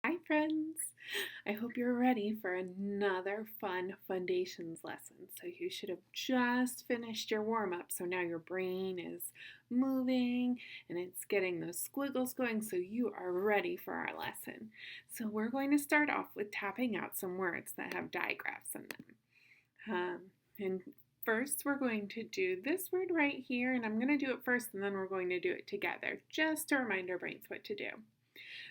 Hi friends! I hope you're ready for another fun foundations lesson. So you should have just finished your warm-up. So now your brain is moving and it's getting those squiggles going, so you are ready for our lesson. So we're going to start off with tapping out some words that have digraphs in them. And first we're going to do this word right here, and I'm going to do it first and then we're going to do it together just to remind our brains what to do.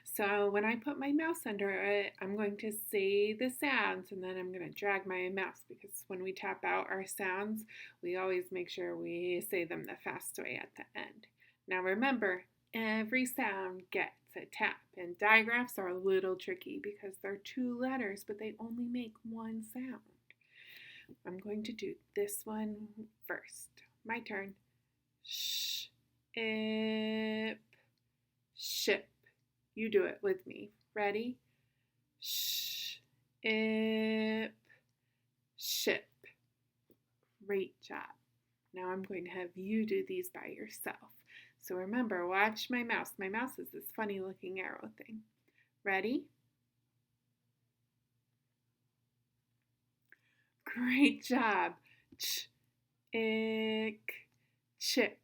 So when I put my mouse under it, I'm going to say the sounds and then I'm going to drag my mouse, because when we tap out our sounds, we always make sure we say them the fast way at the end. Now remember, every sound gets a tap, and digraphs are a little tricky because they're two letters, but they only make one sound. I'm going to do this one first. My turn. Sh, ip, ship. You do it with me. Ready? Sh, ip, ship. Great job. Now I'm going to have you do these by yourself. So remember, watch my mouse. My mouse is this funny looking arrow thing. Ready? Great job. Ch, ick, chick.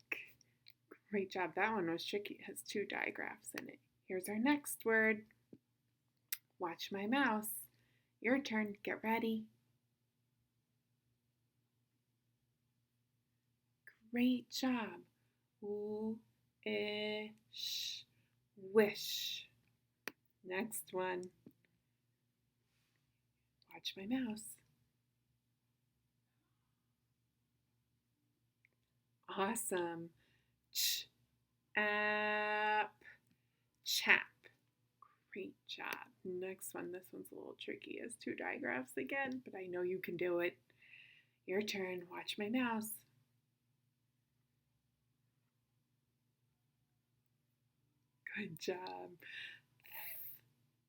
Great job. That one was tricky. It has two digraphs in it. Here's our next word. Watch my mouse. Your turn. Get ready. Great job. Wish. Wish. Next one. Watch my mouse. Awesome. Ch-ap. Chap. Great job. Next one. This one's a little tricky. It's two digraphs again, but I know you can do it. Your turn. Watch my mouse. Good job.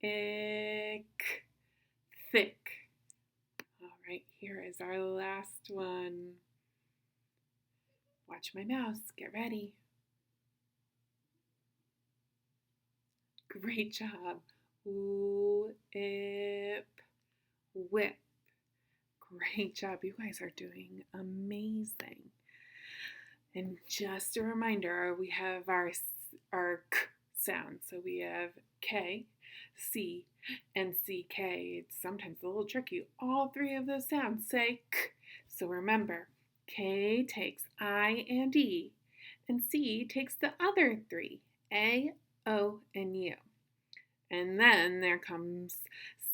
Ick. Thick. All right, here is our last one. Watch my mouse. Get ready. Great job. Whip. Whip. Great job. You guys are doing amazing. And just a reminder, we have our k sound. So we have K, C, and CK. It's sometimes a little tricky. All three of those sounds say k. So remember, K takes I and E, and C takes the other three, A, O, and U. And then there comes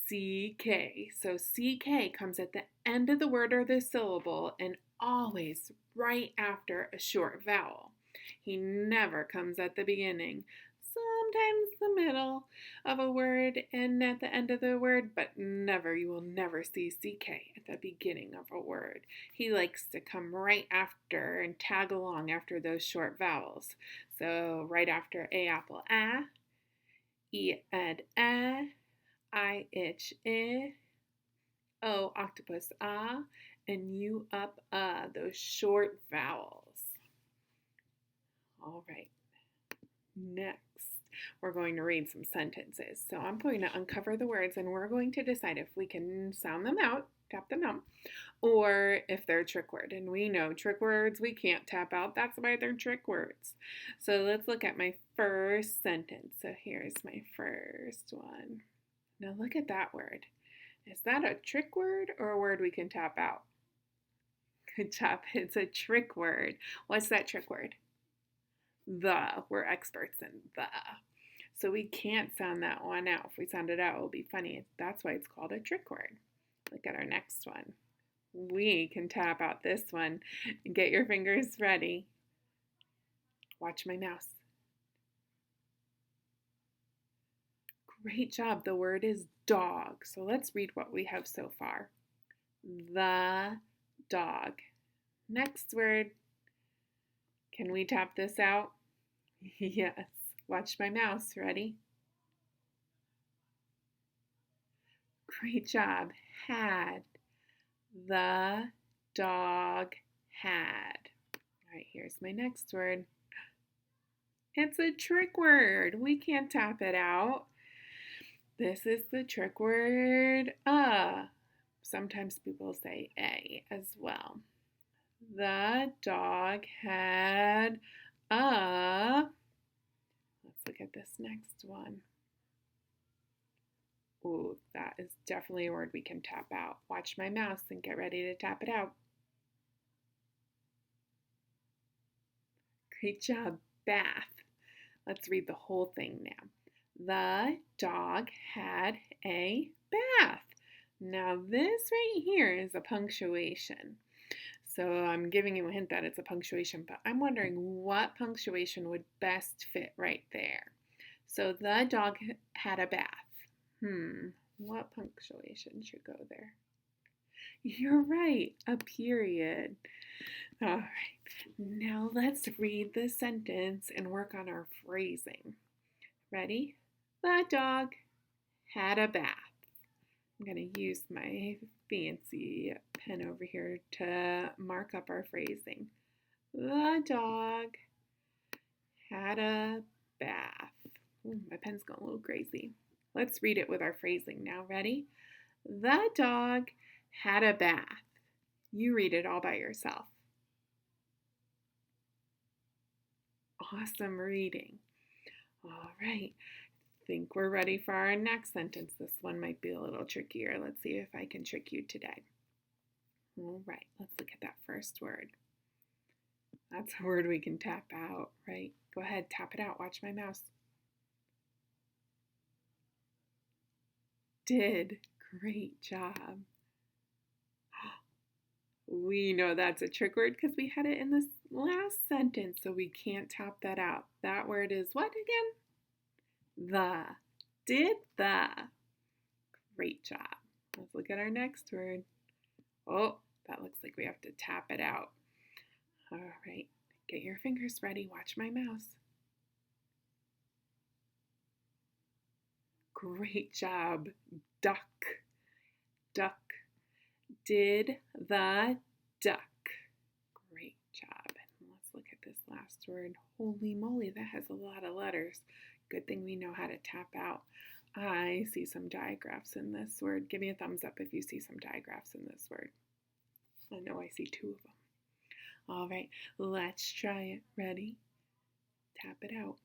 CK. So CK comes at the end of the word or the syllable, and always right after a short vowel. He never comes at the beginning. Sometimes the middle of a word and at the end of the word, but never, you will never see CK at the beginning of a word. He likes to come right after and tag along after those short vowels. So right after A apple, A, E ed, I itch, O octopus, and U up, those short vowels. All right. Next, we're going to read some sentences. So I'm going to uncover the words and we're going to decide if we can sound them out, tap them out, or if they're a trick word. And we know trick words we can't tap out. That's why they're trick words. So let's look at my first sentence. So here's my first one. Now look at that word. Is that a trick word or a word we can tap out? Good job. It's a trick word. What's that trick word? The. We're experts in the. So we can't sound that one out. If we sound it out, it will be funny. That's why it's called a trick word. Look at our next one. We can tap out this one. Get your fingers ready. Watch my mouse. Great job. The word is dog. So let's read what we have so far. The dog. Next word. Can we tap this out? Yes. Watch my mouse. Ready? Great job. Had. The dog had. All right, here's my next word. It's a trick word. We can't tap it out. This is the trick word Sometimes people say a as well. The dog had a, let's look at this next one. Ooh, that is definitely a word we can tap out. Watch my mouse and get ready to tap it out. Great job, bath. Let's read the whole thing now. The dog had a bath. Now this right here is a punctuation. So I'm giving you a hint that it's a punctuation, but I'm wondering what punctuation would best fit right there. So the dog had a bath. What punctuation should go there? You're right, a period. All right, now let's read the sentence and work on our phrasing. Ready? The dog had a bath. I'm going to use my fancy pen over here to mark up our phrasing. The dog had a bath. Ooh, my pen's going a little crazy. Let's read it with our phrasing now. Ready? The dog had a bath. You read it all by yourself. Awesome reading. All right. Think we're ready for our next sentence. This one might be a little trickier. Let's see if I can trick you today. All right, let's look at that first word. That's a word we can tap out, right? Go ahead, tap it out. Watch my mouse. Did. Great job. We know that's a trick word because we had it in this last sentence, so we can't tap that out. That word is what again? The. Did the. Great job. Let's look at our next word. Oh, that looks like we have to tap it out. All right, get your fingers ready. Watch my mouse. Great job. Duck. Duck. Did the duck. Great job. And let's look at this last word. Holy moly, that has a lot of letters. Good thing we know how to tap out. I see some digraphs in this word. Give me a thumbs up if you see some digraphs in this word. I know I see 2 of them. All right, let's try it. Ready? Tap it out.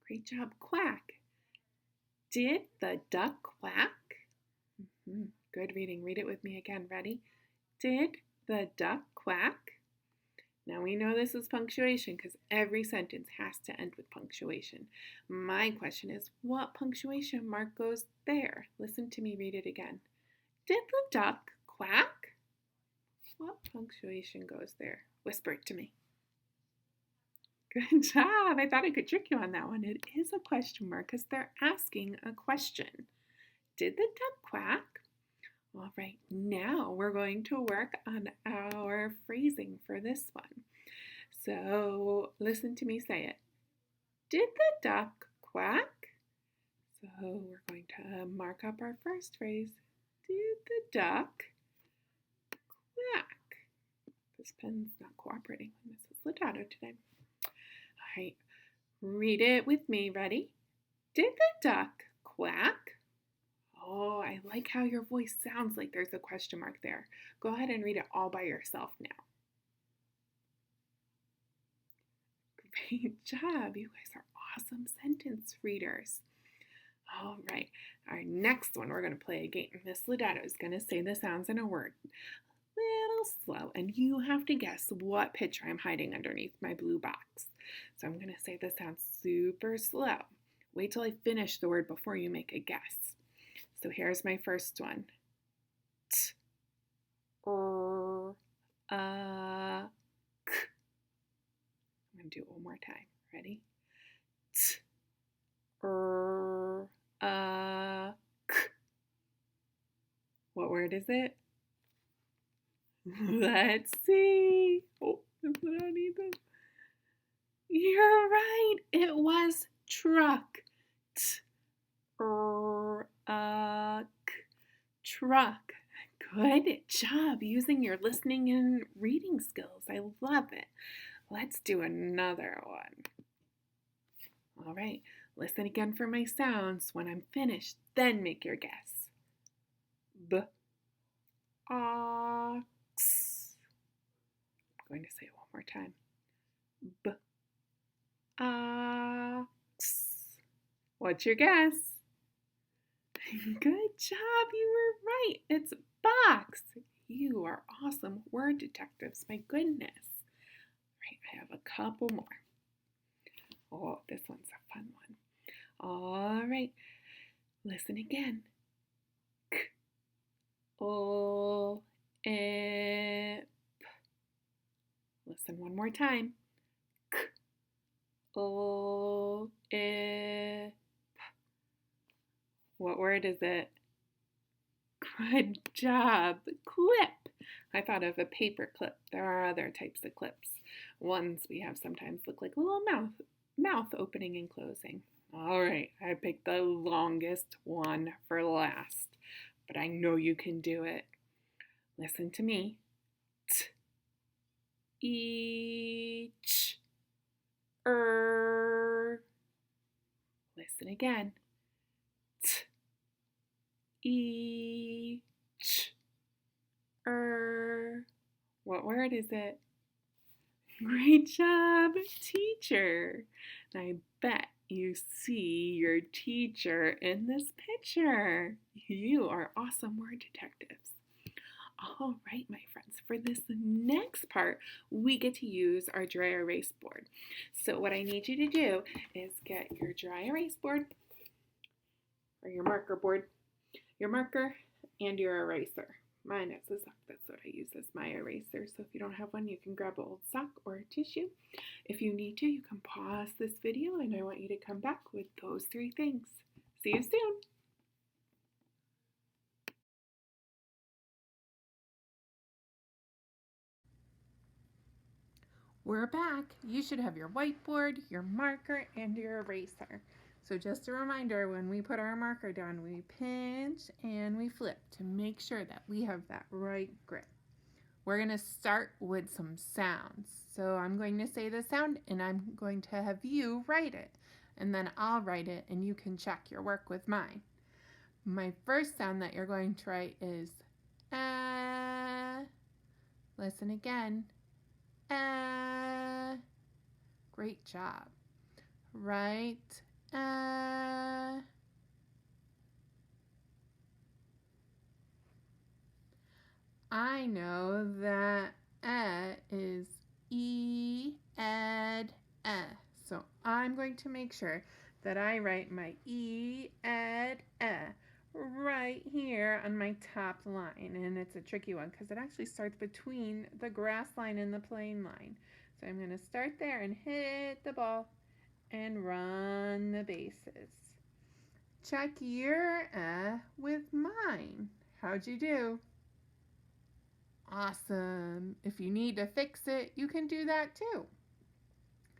Great job. Quack. Did the duck quack? Good reading. Read it with me again. Ready? Did the duck quack? Now we know this is punctuation because every sentence has to end with punctuation. My question is, what punctuation mark goes there? Listen to me read it again. Did the duck quack? What punctuation goes there? Whisper it to me. Good job. I thought I could trick you on that one. It is a question mark because they're asking a question. Did the duck quack? All right, now we're going to work on our phrasing for this one. So listen to me say it. Did the duck quack? So we're going to mark up our first phrase. Did the duck quack? This pen's not cooperating with Mrs. Lodato today. All right, read it with me. Ready? Did the duck quack? Oh, I like how your voice sounds like there's a question mark there. Go ahead and read it all by yourself now. Great job. You guys are awesome sentence readers. All right, our next one, we're going to play a game. Miss Lodato is going to say the sounds in a word a little slow, and you have to guess what picture I'm hiding underneath my blue box. So I'm going to say the sound super slow. Wait till I finish the word before you make a guess. So here's my first one. T, r, k. I'm going to do it one more time. Ready? T, r, k. What word is it? Let's see. Oh, that's what I need this. You're right. It was truck. T, r, k. Truck. Good job using your listening and reading skills. I love it. Let's do another one. All right, listen again for my sounds. When I'm finished, then make your guess. B, ox. I'm going to say it one more time. B, ox. What's your guess? Good job, you were right. It's box. You are awesome word detectives, my goodness. Right, I have a couple more. Oh, this one's a fun one. All right, listen again. K, o, ip. Listen one more time. K, o, ip. What word is it? Good job. Clip. I thought of a paper clip. There are other types of clips. Ones we have sometimes look like a little mouth opening and closing. All right, I picked the longest one for last, but I know you can do it. Listen to me. T, each, Listen again. T, each, What word is it? Great job, teacher. And I bet you see your teacher in this picture. You are awesome word detectives. All right, my friends, for this next part, we get to use our dry erase board. So what I need you to do is get your dry erase board or your marker board, your marker, and your eraser. Mine is a sock. That's what I use as my eraser. So if you don't have one, you can grab an old sock or a tissue. If you need to, you can pause this video and I want you to come back with those 3 things. See you soon. We're back. You should have your whiteboard, your marker, and your eraser. So just a reminder, when we put our marker down, we pinch and we flip to make sure that we have that right grip. We're going to start with some sounds. So I'm going to say the sound and I'm going to have you write it. And then I'll write it and you can check your work with mine. My first sound that you're going to write is Listen again. Great job. Right. I know that is ed. So I'm going to make sure that I write my ed right here on my top line. And it's a tricky one because it actually starts between the grass line and the plane line. So I'm going to start there and hit the ball and run the bases. Check your with mine. How'd you do? Awesome. If you need to fix it, you can do that too.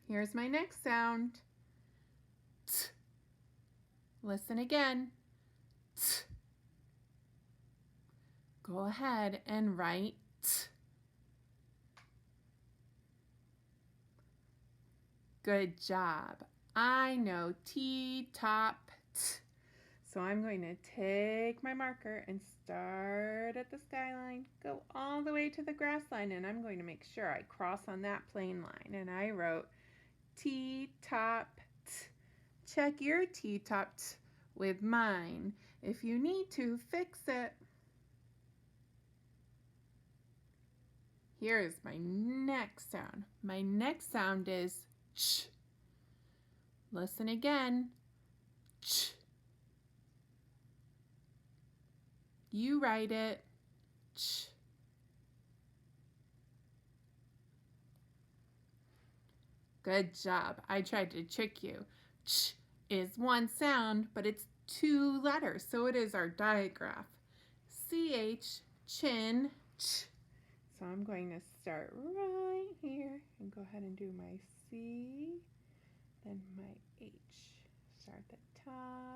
Here's my next sound. T. Listen again. T. Go ahead and write T. Good job. I know T-top. T. So I'm going to take my marker and start at the skyline, go all the way to the grass line, and I'm going to make sure I cross on that plane line. And I wrote T-top. T. Check your T-top with mine. If you need to, fix it. Here's my next sound. My next sound is ch. Listen again. Ch. You write it. Ch. Good job. I tried to trick you. Ch is one sound, but it's 2 letters, so it is our digraph. CH, chin, ch. So I'm going to start right here and go ahead and do my C, then my H. Start at the top.